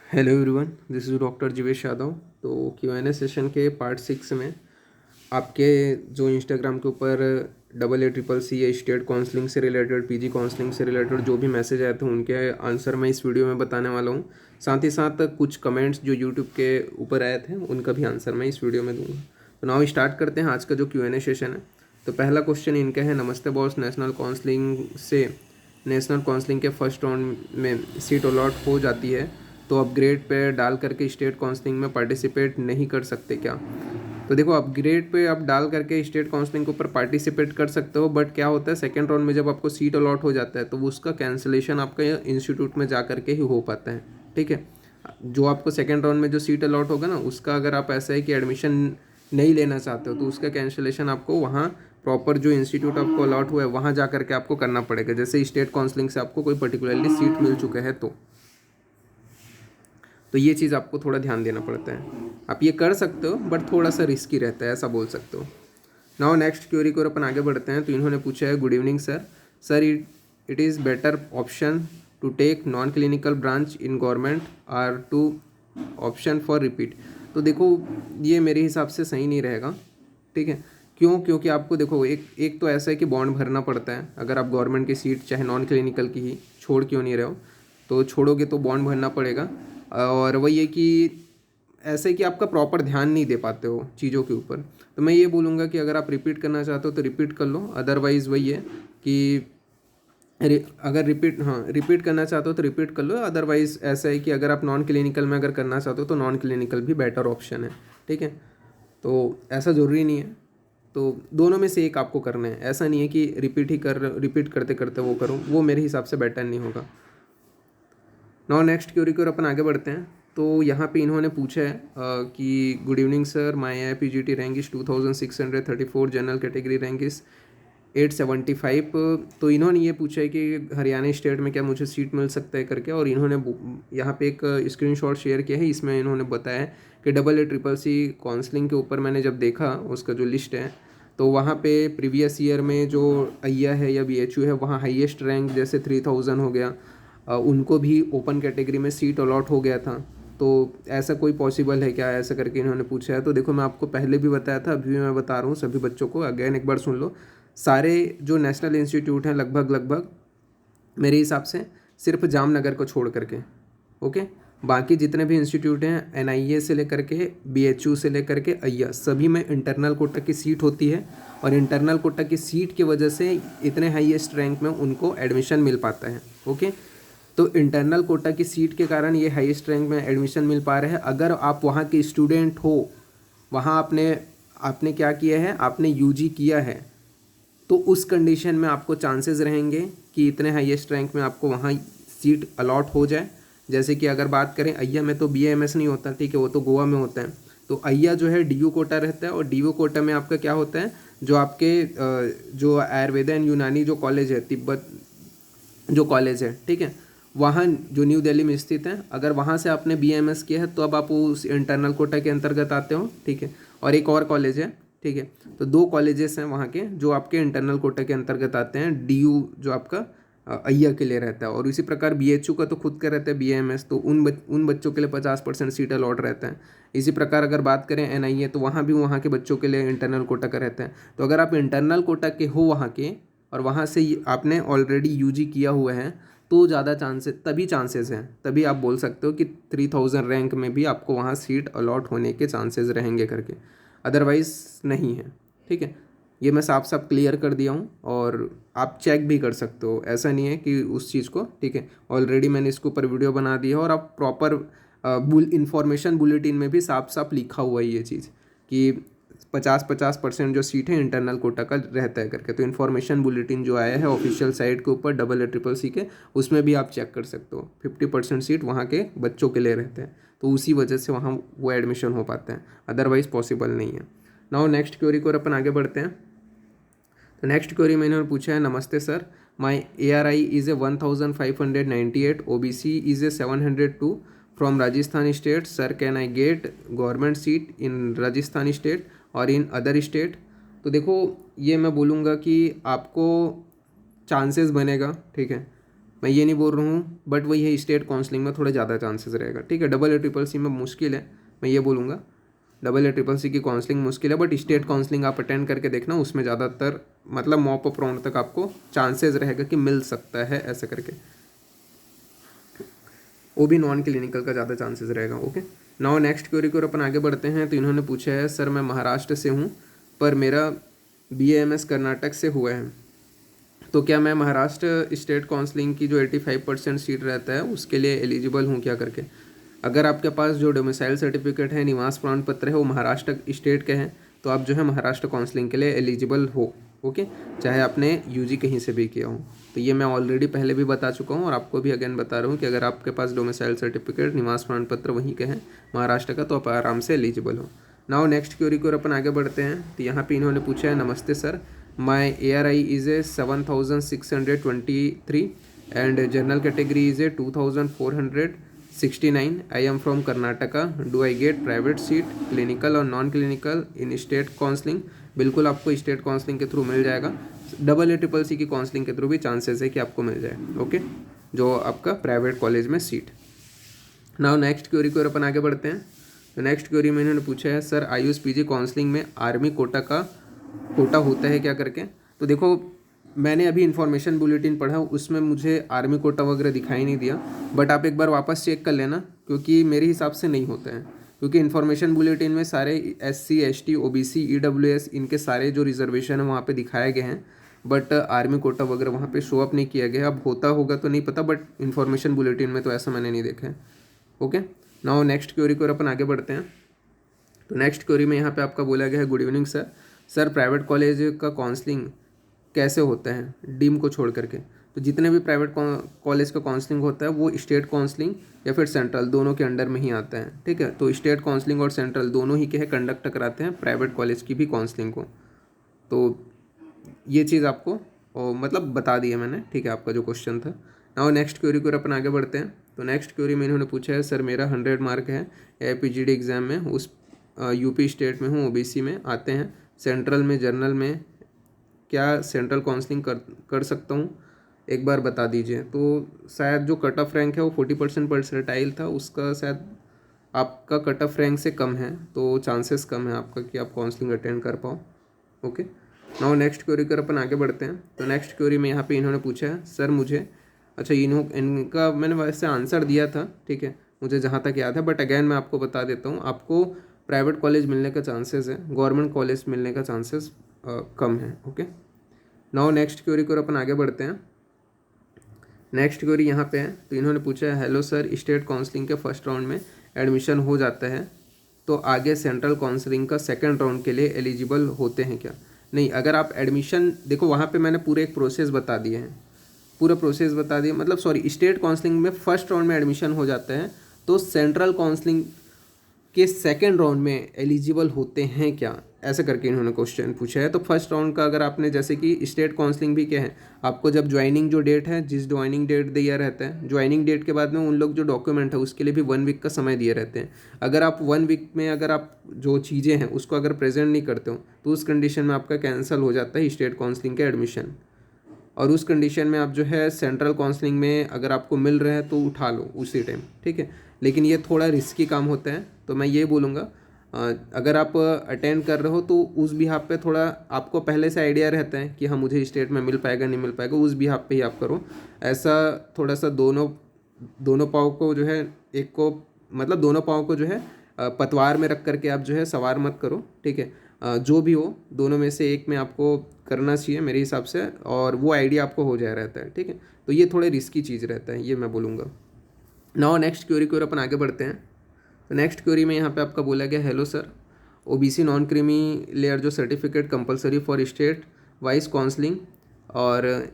Hello everyone, this is doctor Jeevesh Yadav. तो Q&A session के part 6 में आपके जो इंस्टाग्राम के ऊपर AA CCC या स्टेट काउंसलिंग से रिलेटेड, पीजी काउंसलिंग से रिलेटेड जो भी मैसेज आए थे उनके आंसर मैं इस वीडियो में बताने वाला हूँ। साथ ही साथ कुछ कमेंट्स जो यूट्यूब के ऊपर आए थे उनका भी आंसर मैं इस वीडियो में दूंगा। तो नाउ स्टार्ट करते हैं आज का जो Q&A सेशन है। तो पहला क्वेश्चन इनका है, नमस्ते बॉस, नेशनल काउंसलिंग के फर्स्ट राउंड में सीट अलॉट हो जाती है तो अपग्रेड पे डाल करके स्टेट काउंसलिंग में पार्टिसिपेट नहीं कर सकते क्या? तो देखो, अपग्रेड पे आप डाल करके स्टेट काउंसलिंग के ऊपर पार्टिसिपेट कर सकते हो, बट क्या होता है सेकेंड राउंड में जब आपको सीट अलॉट हो जाता है तो उसका कैंसिलेशन आपका इंस्टीट्यूट में जा करके ही हो पाता है। ठीक है, जो आपको सेकेंड राउंड में जो सीट अलॉट होगा ना, उसका अगर आप ऐसा है कि एडमिशन नहीं लेना चाहते हो तो उसका कैंसिलेशन आपको वहाँ प्रॉपर जो इंस्टीट्यूट आपको अलॉट हुआ है वहाँ जा करके आपको करना पड़ेगा। जैसे स्टेट काउंसलिंग से आपको कोई पर्टिकुलरली सीट मिल चुका है तो ये चीज़ आपको थोड़ा ध्यान देना पड़ता है। आप ये कर सकते हो बट थोड़ा सा रिस्की रहता है, ऐसा बोल सकते हो। नाउ नेक्स्ट क्वेरी को अपन आगे बढ़ते हैं। तो इन्होंने पूछा है, good evening sir, sir it is better option to take non clinical branch in government or to option for repeat. तो देखो, ये मेरे हिसाब से सही नहीं रहेगा। ठीक है, क्यों? क्योंकि आपको देखो, एक तो ऐसा है कि बॉन्ड भरना पड़ता है। अगर आप गवर्नमेंट की सीट चाहे नॉन क्लिनिकल की ही छोड़ क्यों नहीं रहे हो, तो छोड़ोगे तो बॉन्ड भरना पड़ेगा। और वही है कि ऐसे कि आपका प्रॉपर ध्यान नहीं दे पाते हो चीज़ों के ऊपर। तो मैं ये बोलूँगा कि अगर आप रिपीट करना चाहते हो तो रिपीट कर लो, अदरवाइज़ वही है कि अगर रिपीट करना चाहते हो तो रिपीट कर लो। अदरवाइज़ ऐसा है कि अगर आप नॉन क्लिनिकल में अगर करना चाहते हो तो नॉन क्लिनिकल भी बेटर ऑप्शन है। ठीक है, तो ऐसा ज़रूरी नहीं है, तो दोनों में से एक आपको करना है। ऐसा नहीं है कि रिपीट करते करते वो करो, वो मेरे हिसाब से बेटर नहीं होगा। नाउ नेक्स्ट क्यूरी की ओर अपन आगे बढ़ते हैं। तो यहाँ पे इन्होंने पूछा है कि good evening sir, my IIPGT rank is 2634, general category rank is 875। तो इन्होंने ये पूछा है कि हरियाणा स्टेट में क्या मुझे सीट मिल सकता है करके, और इन्होंने यहाँ पे एक स्क्रीनशॉट शेयर किया है। इसमें इन्होंने बताया कि AA CCC काउंसलिंग के ऊपर मैंने जब देखा उसका जो लिस्ट है, तो वहाँ पे प्रीवियस ईयर में जो अय्या है या BHU है वहाँ हाईएस्ट रैंक जैसे 3000 हो गया, उनको भी ओपन कैटेगरी में सीट अलॉट हो गया था। तो ऐसा कोई पॉसिबल है क्या, ऐसा करके इन्होंने पूछा है। तो देखो, मैं आपको पहले भी बताया था, अभी भी मैं बता रहा हूँ सभी बच्चों को, अगेन एक बार सुन लो। सारे जो नेशनल इंस्टीट्यूट हैं लगभग मेरे हिसाब से सिर्फ जामनगर को छोड़ करके, ओके, बाकी जितने भी इंस्टीट्यूट हैं NIA से लेकर के BHU से लेकर के अय्या, सभी में इंटरनल कोटा की सीट होती है। और इंटरनल कोटा की सीट की वजह से इतने हाईएस्ट रैंक में उनको एडमिशन मिल पाता है। ओके, तो इंटरनल कोटा की सीट के कारण ये हाईएस्ट रैंक में एडमिशन मिल पा रहे हैं। अगर आप वहाँ के स्टूडेंट हो, वहाँ आपने आपने क्या किया है, आपने UG किया है, तो उस कंडीशन में आपको चांसेस रहेंगे कि इतने हाईएस्ट रैंक में आपको वहाँ सीट अलॉट हो जाए। जैसे कि अगर बात करें अय्या में, तो BAMS नहीं होता, ठीक है, वो तो गोवा में होता है। तो अय्या जो है DU कोटा रहता है, और DU कोटा में आपका क्या होता है, जो आपके जो आयुर्वेदा एंड यूनानी जो कॉलेज है, तिब्बत जो कॉलेज है, ठीक है, वहाँ जो न्यू दिल्ली में स्थित है, अगर वहाँ से आपने BAMS किया है तो अब आप उस इंटरनल कोटा के अंतर्गत आते हो। ठीक है, और एक और कॉलेज है, ठीक है, तो दो कॉलेजेस हैं वहाँ के जो आपके इंटरनल कोटा के अंतर्गत आते हैं। DU जो आपका अय्या के लिए रहता है, और इसी प्रकार BHU का तो खुद का रहता है BAMS, तो उन बच्चों के लिए 50% सीट अलॉट रहता है। इसी प्रकार अगर बात करें NIA, तो वहाँ भी वहाँ के बच्चों के लिए इंटरनल कोटा का रहता है। तो अगर आप इंटरनल कोटा के हो वहाँ के, और वहाँ से आपने ऑलरेडी UG किया हुआ है, तो ज़्यादा चांसेस हैं, तभी आप बोल सकते हो कि 3000 रैंक में भी आपको वहाँ सीट अलॉट होने के चांसेस रहेंगे करके, अदरवाइज़ नहीं है। ठीक है, ये मैं साफ साफ क्लियर कर दिया हूँ, और आप चेक भी कर सकते हो, ऐसा नहीं है कि उस चीज़ को, ठीक है, ऑलरेडी मैंने इसके ऊपर वीडियो बना दी है, और आप प्रॉपर इन्फॉर्मेशन बुलेटिन में भी साफ साफ लिखा हुआ है ये चीज़ कि 50% जो सीट है इंटरनल कोटा का रहता है करके। तो इन्फॉर्मेशन बुलेटिन जो आया है ऑफिशियल साइट के ऊपर AA CCC के, उसमें भी आप चेक कर सकते हो, 50% सीट वहाँ के बच्चों के लिए रहते हैं, तो उसी वजह से वहाँ वो एडमिशन हो पाते हैं, अदरवाइज़ पॉसिबल नहीं है। नाउ नेक्स्ट क्वेरी को अपन आगे बढ़ते हैं। तो नेक्स्ट क्वेरी में इन्होंने पूछा है, नमस्ते sir, my ARI is a 1598, OBC is a 702 from Rajasthan state, sir can I get government seat in Rajasthan state और इन अदर स्टेट? तो देखो, ये मैं बोलूँगा कि आपको चांसेस बनेगा, ठीक है, मैं ये नहीं बोल रहा हूँ, बट वही है, स्टेट काउंसलिंग में थोड़ा ज़्यादा चांसेस रहेगा, ठीक है। डबल या ट्रिपल सी में मुश्किल है, मैं ये बोलूँगा डबल या ट्रिपल सी की काउंसलिंग मुश्किल है, बट स्टेट काउंसलिंग आप अटेंड करके देखना, उसमें ज़्यादातर मतलब मॉप अप राउंड तक आपको चांसेस रहेगा कि मिल सकता है ऐसे करके, वो भी नॉन क्लिनिकल का ज़्यादा चांसेस रहेगा। ओके, नाउ नेक्स्ट क्वेरी की ओर अपन आगे बढ़ते हैं। तो इन्होंने पूछा है, सर मैं महाराष्ट्र से हूँ पर मेरा BAMS कर्नाटक से हुआ है, तो क्या मैं महाराष्ट्र स्टेट काउंसलिंग की जो 85% सीट रहता है उसके लिए एलिजिबल हूँ क्या करके। अगर आपके पास जो डोमिसाइल सर्टिफिकेट है, निवास प्रमाण पत्र है, वो महाराष्ट्र स्टेट के हैं, तो आप जो है महाराष्ट्र काउंसलिंग के लिए एलिजिबल हो। ओके, चाहे आपने UG कहीं से भी किया हो। तो ये मैं ऑलरेडी पहले भी बता चुका हूँ और आपको भी अगेन बता रहा हूँ कि अगर आपके पास डोमिसाइल सर्टिफिकेट, निवास प्रमाण पत्र वहीं के हैं महाराष्ट्र का, तो आप आराम से एलिजिबल हो। नाउ नेक्स्ट क्वेरी की ओर अपन आगे बढ़ते हैं। तो यहाँ पे इन्होंने पूछा है, नमस्ते sir, my ARI is a 7623 and general category is a 2469. I am from Karnataka. Do I get private seat, clinical और नॉन क्लिनिकल इन स्टेट काउंसलिंग? बिल्कुल आपको स्टेट काउंसलिंग के थ्रू मिल जाएगा। डबल या ट्रिपल सी की काउंसलिंग के through भी chances है कि आपको मिल जाए। ओके, जो आपका प्राइवेट कॉलेज में सीट। नाउ नेक्स्ट क्वेरी की ओर अपन आगे बढ़ते हैं। तो नेक्स्ट क्वेरी में इन्होंने पूछा है, सर आयुष PG काउंसलिंग में आर्मी कोटा का कोटा होता है क्या करके। तो देखो, मैंने अभी इन्फॉर्मेशन बुलेटिन पढ़ा, उसमें मुझे आर्मी कोटा वगैरह दिखाई नहीं दिया, बट आप एक बार वापस चेक कर लेना, क्योंकि मेरे हिसाब से नहीं होता है, क्योंकि इन्फॉर्मेशन बुलेटिन में सारे SC ST OBC EWS इनके सारे जो रिजर्वेशन है वहाँ पे दिखाए गए हैं, बट आर्मी कोटा वगैरह वहाँ पे शो अप नहीं किया गया। अब होता होगा तो नहीं पता, बट इन्फॉर्मेशन बुलेटिन में तो ऐसा मैंने नहीं देखा है। ओके, नाउ नेक्स्ट क्वेरी को अपन आगे बढ़ते हैं। तो नेक्स्ट क्वेरी में यहाँ पे आपका बोला गया है, good evening sir, sir private college का काउंसलिंग कैसे होता है डीम को छोड़ करके। तो जितने भी प्राइवेट कॉलेज का काउंसलिंग होता है वो स्टेट काउंसलिंग या फिर सेंट्रल, दोनों के अंडर में ही आता है, ठीक है। तो स्टेट काउंसलिंग और सेंट्रल दोनों ही के है कंडक्ट कराते हैं प्राइवेट कॉलेज की भी काउंसलिंग को। तो ये चीज़ आपको मतलब बता दिया मैंने, ठीक है, आपका जो क्वेश्चन था। नाउ नेक्स्ट क्वेरी को अपन आगे बढ़ते हैं। तो नेक्स्ट क्वेरी में इन्होंने पूछा है, सर मेरा 100 मार्क है AIPGD एग्ज़ाम में, उस UP स्टेट में हूँ, OBC में आते हैं, सेंट्रल में जर्नल में, क्या सेंट्रल काउंसलिंग कर सकता हूँ, एक बार बता दीजिए। तो शायद जो कट ऑफ रैंक है वो 40% परसेंटाइल था, उसका शायद आपका कट ऑफ रैंक से कम है, तो चांसेस कम है आपका कि आप काउंसलिंग अटेंड कर पाओ। ओके, नाउ नेक्स्ट क्वेरी कर अपन आगे बढ़ते हैं। तो नेक्स्ट क्वेरी में यहाँ पे इन्होंने पूछा है, सर मुझे, अच्छा इनका मैंने वैसे आंसर दिया था, ठीक है, मुझे जहाँ तक याद है, बट अगेन मैं आपको बता देता हूँ, आपको प्राइवेट कॉलेज मिलने का चांसेस है, गवर्नमेंट कॉलेज मिलने का चांसेस कम है। ओके, नाउ नेक्स्ट क्वेरी को अपन आगे बढ़ते हैं। नेक्स्ट क्वेरी यहाँ पे है। तो इन्होंने पूछा है, हेलो सर, स्टेट काउंसलिंग के फर्स्ट राउंड में एडमिशन हो जाता है तो आगे सेंट्रल काउंसलिंग का सेकंड राउंड के लिए एलिजिबल होते हैं क्या। नहीं, अगर आप एडमिशन देखो, वहाँ पे मैंने पूरे एक प्रोसेस बता दिए हैं, पूरा प्रोसेस बता दिया, मतलब सॉरी, स्टेट काउंसलिंग में फर्स्ट राउंड में एडमिशन हो जाता है तो सेंट्रल काउंसलिंग के सेकेंड राउंड में एलिजिबल होते हैं क्या, ऐसा करके इन्होंने क्वेश्चन पूछा है। तो फर्स्ट राउंड का अगर आपने, जैसे कि स्टेट काउंसलिंग भी क्या है, आपको जब ज्वाइनिंग जो डेट है, जिस ज्वाइनिंग डेट दिया रहता है, ज्वाइनिंग डेट के बाद में उन लोग जो डॉक्यूमेंट है उसके लिए भी 1 वीक का समय दिए रहते हैं। अगर आप 1 वीक में अगर आप जो चीज़ें हैं उसको अगर प्रेजेंट नहीं करते हो तो उस कंडीशन में आपका कैंसिल हो जाता है स्टेट काउंसलिंग का एडमिशन, और उस कंडीशन में आप जो है सेंट्रल काउंसलिंग में अगर आपको मिल रहा है तो उठा लो उसी टाइम, ठीक है। लेकिन ये थोड़ा रिस्की काम होता है, तो मैं ये बोलूँगा अगर आप अटेंड कर रहे हो तो उस बिहाफ पे थोड़ा आपको पहले से आइडिया रहता है कि हाँ मुझे स्टेट में मिल पाएगा नहीं मिल पाएगा, उस बिहाफ पे ही आप करो। ऐसा थोड़ा सा दोनों पाँव को जो है, एक को मतलब दोनों पाँव को जो है पतवार में रख करके आप जो है सवार मत करो, ठीक है। जो भी हो दोनों में से एक में आपको करना चाहिए मेरे हिसाब से, और वो आइडिया आपको हो जाया रहता है, ठीक है। तो ये थोड़े रिस्की चीज़ रहता है, ये मैं बोलूँगा। नाउ नेक्स्ट क्वेरी की ओर अपन आगे बढ़ते हैं। तो नेक्स्ट क्वेरी में यहाँ पे आपका बोला गया, hello sir, OBC non creamy layer जो certificate compulsory for state wise counselling, और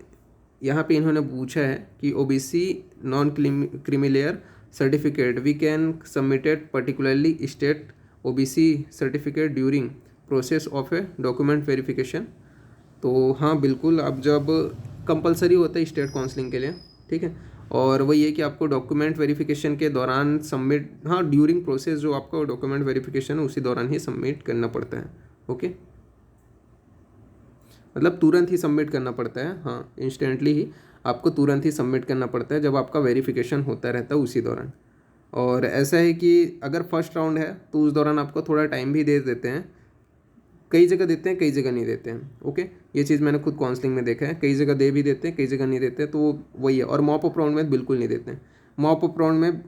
यहाँ पे इन्होंने पूछा है कि OBC non creamy layer certificate we can submitted particularly state OBC certificate during process of a document verification. तो हाँ बिल्कुल, अब जब कंपलसरी होता है स्टेट काउंसलिंग के लिए, ठीक है, और वही है कि आपको डॉक्यूमेंट वेरिफिकेशन के दौरान सबमिट, हाँ ड्यूरिंग प्रोसेस जो आपका डॉक्यूमेंट वेरिफिकेशन है उसी दौरान ही सबमिट करना पड़ता है। ओके, मतलब तुरंत ही सबमिट करना पड़ता है, हाँ इंस्टेंटली ही। आपको तुरंत ही सबमिट करना पड़ता है जब आपका वेरिफिकेशन होता रहता है उसी दौरान। और ऐसा है कि अगर फर्स्ट राउंड है तो उस दौरान आपको थोड़ा टाइम भी दे देते हैं, कई जगह देते हैं, कई जगह नहीं देते हैं। ओके, ये चीज़ मैंने खुद काउंसलिंग में देखा है, कई जगह दे भी देते हैं, कई जगह नहीं देते हैं, तो वही है। और मॉप अप राउंड में बिल्कुल नहीं देते हैं। मॉप अप राउंड में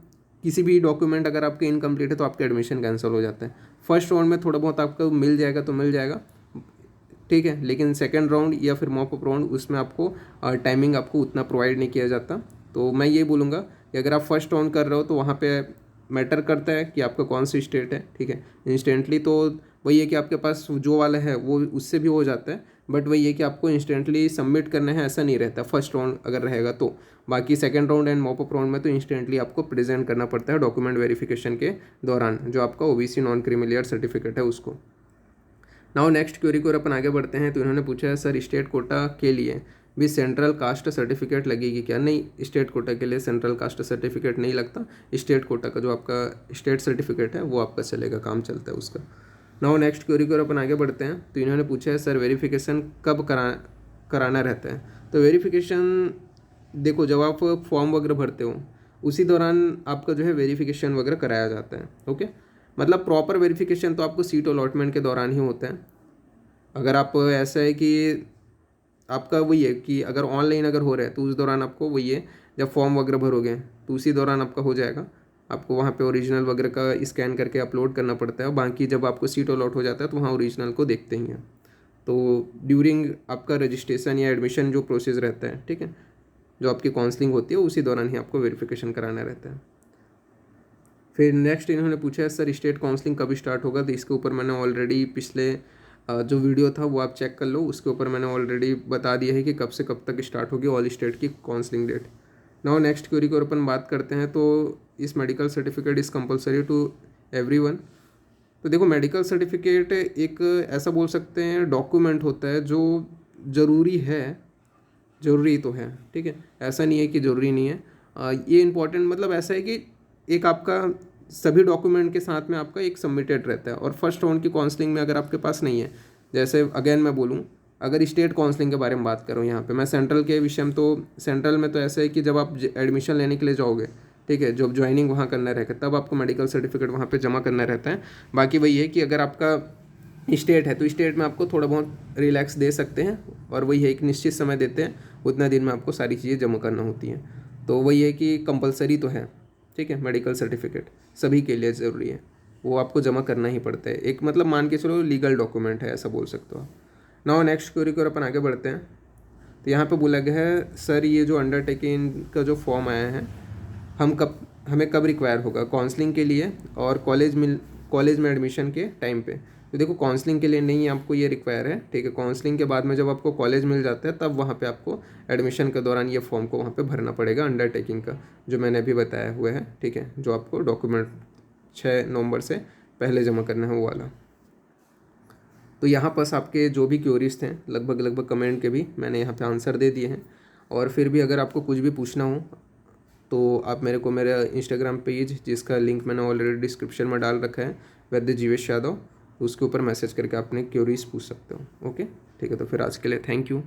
किसी भी डॉक्यूमेंट अगर आपके इनकम्प्लीट है तो आपका एडमिशन कैंसिल हो जाता है। फर्स्ट राउंड में थोड़ा बहुत आपको मिल जाएगा तो मिल जाएगा, ठीक है, लेकिन सेकेंड राउंड या फिर मॉप अप राउंड उसमें आपको टाइमिंग आपको उतना प्रोवाइड नहीं किया जाता। तो मैं ये बोलूँगा कि अगर आप फर्स्ट राउंड कर रहे हो तो वहाँ पे मैटर करता है कि आपका कौन सी स्टेट है, ठीक है। इंस्टेंटली तो वही है कि आपके पास जो वाला है वो उससे भी हो जाता है, बट वही है कि आपको इंस्टेंटली सबमिट करना है ऐसा नहीं रहता फर्स्ट राउंड अगर रहेगा तो। बाकी second round and mop up round में तो इंस्टेंटली आपको प्रेजेंट करना पड़ता है डॉक्यूमेंट वेरिफिकेशन के दौरान, जो आपका ओबीसी नॉन क्रीमिलियर सर्टिफिकेट है उसको। नाउ नेक्स्ट क्वेरी को अपन आगे बढ़ते हैं। तो इन्होंने पूछा है सर स्टेट कोटा के लिए भी सेंट्रल कास्ट सर्टिफिकेट लगेगी क्या? नहीं, स्टेट कोटा के लिए सेंट्रल कास्ट सर्टिफिकेट नहीं लगता। स्टेट कोटा का जो आपका स्टेट सर्टिफिकेट है वो आपका चलेगा, काम चलता है उसका। नाउ नेक्स्ट क्वेरी को अपन आगे बढ़ते हैं। तो इन्होंने पूछा है सर वेरिफिकेशन कब कराना रहता है? तो वेरिफिकेशन देखो, जब आप फॉर्म वगैरह भरते हो उसी दौरान आपका जो है वेरिफिकेशन वगैरह कराया जाता है। ओके, मतलब प्रॉपर वेरिफिकेशन तो आपको सीट अलॉटमेंट के दौरान ही होता है। अगर आप ऐसा है कि आपका वही है कि अगर ऑनलाइन अगर हो रहा है तो उस दौरान आपको वही है, जब फॉर्म वगैरह भरोगे तो उसी दौरान आपका हो जाएगा। आपको वहाँ पे ओरिजिनल वगैरह का स्कैन करके अपलोड करना पड़ता है, और बाकी जब आपको सीट अलॉट हो जाता है तो वहाँ ओरिजिनल को देखते ही हैं। तो ड्यूरिंग आपका रजिस्ट्रेशन या एडमिशन जो प्रोसेस रहता है, ठीक है, जो आपकी काउंसलिंग होती है उसी दौरान ही आपको वेरिफिकेशन कराना रहता है। फिर नेक्स्ट इन्होंने पूछा है सर स्टेट काउंसलिंग कब स्टार्ट होगा? तो इसके ऊपर मैंने ऑलरेडी पिछले जो वीडियो था वो आप चेक कर लो, उसके ऊपर मैंने ऑलरेडी बता दिया है कि कब से कब तक स्टार्ट होगी ऑल स्टेट की counselling date. Now next query को अपन बात करते हैं। तो इस medical certificate is compulsory to everyone? तो देखो, मेडिकल सर्टिफिकेट एक ऐसा बोल सकते हैं डॉक्यूमेंट होता है जो ज़रूरी है, ज़रूरी तो है, ठीक है, ऐसा नहीं है कि ज़रूरी नहीं है। ये इम्पॉर्टेंट मतलब ऐसा है कि एक आपका सभी डॉक्यूमेंट के साथ में आपका एक सबमिटेड रहता है। और फर्स्ट राउंड की काउंसलिंग में अगर आपके पास नहीं है, जैसे अगेन मैं बोलूँ, अगर स्टेट काउंसलिंग के बारे में बात करूँ यहाँ पे, मैं सेंट्रल के विषय में, तो सेंट्रल में तो ऐसा है कि जब आप एडमिशन लेने के लिए जाओगे, ठीक है, जब ज्वाइनिंग वहाँ करना रहेगा तब आपको मेडिकल सर्टिफिकेट वहाँ पे जमा करना रहता है। बाकी वही है कि अगर आपका स्टेट है तो स्टेट में आपको थोड़ा बहुत रिलैक्स दे सकते हैं, और वही है एक निश्चित समय देते हैं, उतना दिन में आपको सारी चीज़ें जमा करना होती हैं। तो वही है कि कंपलसरी तो है, ठीक है, मेडिकल सर्टिफिकेट सभी के लिए ज़रूरी है, वो आपको जमा करना ही पड़ता है। एक मतलब मान के चलो लीगल डॉक्यूमेंट है, ऐसा बोल सकते हो। नाउ नेक्स्ट क्वेरी को अपन आगे बढ़ते हैं। तो यहाँ पे बोला गया है सर ये जो अंडरटेकिंग का जो फॉर्म आया है हमें कब रिक्वायर होगा? काउंसलिंग के लिए और कॉलेज में एडमिशन के टाइम पे? तो देखो, काउंसलिंग के लिए नहीं आपको ये रिक्वायर है, ठीक है। काउंसलिंग के बाद में जब आपको कॉलेज मिल जाता है तब वहाँ पे आपको एडमिशन के दौरान ये फॉर्म को वहाँ पे भरना पड़ेगा, अंडरटेकिंग का, जो मैंने अभी बताया हुआ है, ठीक है, जो आपको डॉक्यूमेंट 6 नवंबर से पहले जमा करना है वो वाला। तो यहाँ पास आपके जो भी क्यूरीज थे लगभग कमेंट के भी मैंने यहाँ पे आंसर दे दिए हैं। और फिर भी अगर आपको कुछ भी पूछना हो तो आप मेरे को मेरा इंस्टाग्राम पेज, जिसका लिंक मैंने ऑलरेडी डिस्क्रिप्शन में डाल रखा है, वैद्य जीवेश यादव, उसके ऊपर मैसेज करके अपने क्यूरीज पूछ सकते हो। ओके, ठीक है, तो फिर आज के लिए थैंक यू।